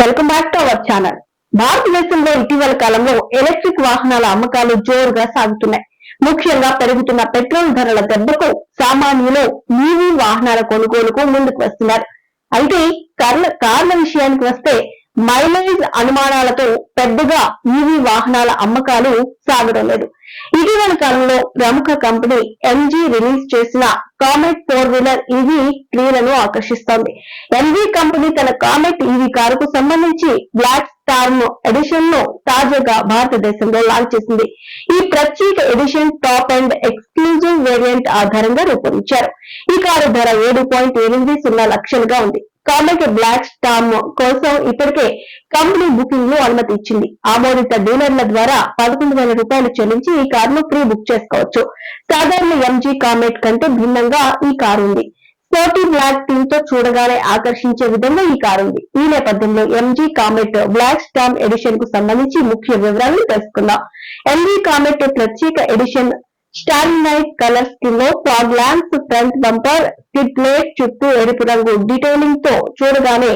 Welcome back to our channel. భారతదేశంలో ఇటీవల కాలంలో ఎలక్ట్రిక్ వాహనాల అమ్మకాలు జోరుగా సాగుతున్నాయి. ముఖ్యంగా పెరుగుతున్న పెట్రోల్ ధరల దెబ్బకు సామాన్యులు ఈవీ వాహనాల కొనుగోలుకు ముందుకు వస్తున్నారు. అయితే కార్ల విషయానికి వస్తే మైలేజ్ అనుమానాలతో పెద్దగా ఈవీ వాహనాల అమ్మకాలు సాగడం లేదు. ఇటీవల కాలంలో ప్రముఖ కంపెనీ ఎంజీ రిలీజ్ చేసిన కామెట్ 4-వీలర్ ఈవీ స్త్రీలను ఆకర్షిస్తోంది. ఎంజీ కంపెనీ తన కామెట్ ఈవీ కారుకు సంబంధించి బ్లాక్ స్టార్మ్ ఎడిషన్ ను తాజాగా భారతదేశంలో లాంచ్ చేసింది. ఈ ప్రత్యేక edition top and exclusive variant ఆధారంగా రూపొందించారు. ఈ కారు ధర 7.80 లక్షలుగా ఉంది. కామెట్ బ్లాక్ స్టార్మ్ కోసం ఇప్పటికే కంపెనీ బుకింగ్ ను అనుమతి ఇచ్చింది. ఆమోదిత డీలర్ల ద్వారా 11,000 రూపాయలు చెల్లించి ఈ కారును ప్రీ బుక్ చేసుకోవచ్చు. సాధారణ ఎంజీ కామెట్ కంటే భిన్నంగా ఈ కారు ఉంది. స్పోర్టీ బ్లాక్ థీమ్ తో చూడగానే ఆకర్షించే విధంగా ఈ కారు ఉంది. ఈ నేపథ్యంలో MG Comet black Storm edition కు సంబంధించి ముఖ్య వివరాలను తెలుసుకుందాం. ఎంజీ కామెట్ ప్రత్యేక edition Starry Night colour scheme లో fog lamps, front bumper, skid plate చుట్టూ ఎరుపు రంగు డీటెయిలింగ్ తో చూడగానే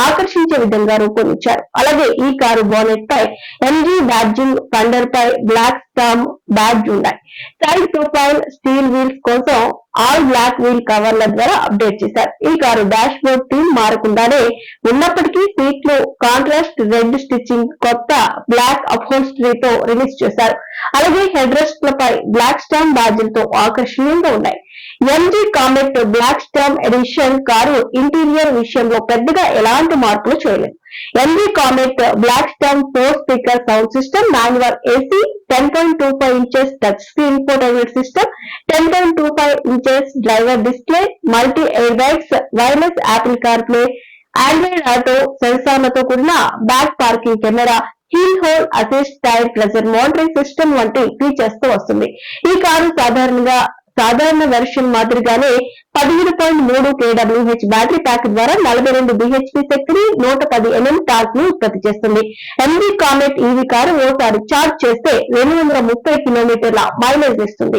ఆకర్షించే విధంగా రూపొందించారు. అలాగే ఈ కారు బోనెట్ పై ఎంజీ బ్యాడ్జింగ్, ఫండర్ పై బ్లాక్ స్టార్మ్ బ్యాడ్జ్ ఉన్నాయి. సైడ్ ప్రొఫైల్ స్టీల్ వీల్స్ కోసం ఆల్ బ్లాక్ వీల్ కవర్ల ద్వారా అప్డేట్ చేశారు. ఈ కారు డాష్ బోర్డ్ థీమ్ మారకుండానే ఉన్నప్పటికీ సీట్లు కాంట్రాస్ట్ రెడ్ స్టిచ్చింగ్, కొత్త బ్లాక్ అప్హోల్స్టరీతో రిలీజ్ చేశారు. అలాగే హెడ్ రెస్ట్ లపై బ్లాక్ స్టార్మ్ బ్యాడ్జ్లతో ఆకర్షణీయంగా ఉన్నాయి. MG Comet black Storm edition car interior విషయంలో పెద్దగా ఎలాంటి మార్పులు చేయలేదు. MG Comet black storm 4 speaker sound system, manual AC, 10.25 inches touch screen infotainment system, 10.25 inches driver display, multi airbags, wireless Apple CarPlay, Android Auto సెన్సార్లతో కూడిన back parking camera, hill hold assist, tyre pressure monitoring system వంటి features తో వస్తుంది. ఈ car సాధారణ version మాదిరిగానే 15.3 kWh battery pack ద్వారా 42 bhp శక్తిని, 110 mm టార్క్ ను ఉత్పత్తి చేస్తుంది. ఎంజీ కామెట్ ఈవీ కారు ఓసారి ఛార్జ్ చేస్తే 230 కిలోమీటర్ల మైలేజ్ ఇస్తుంది.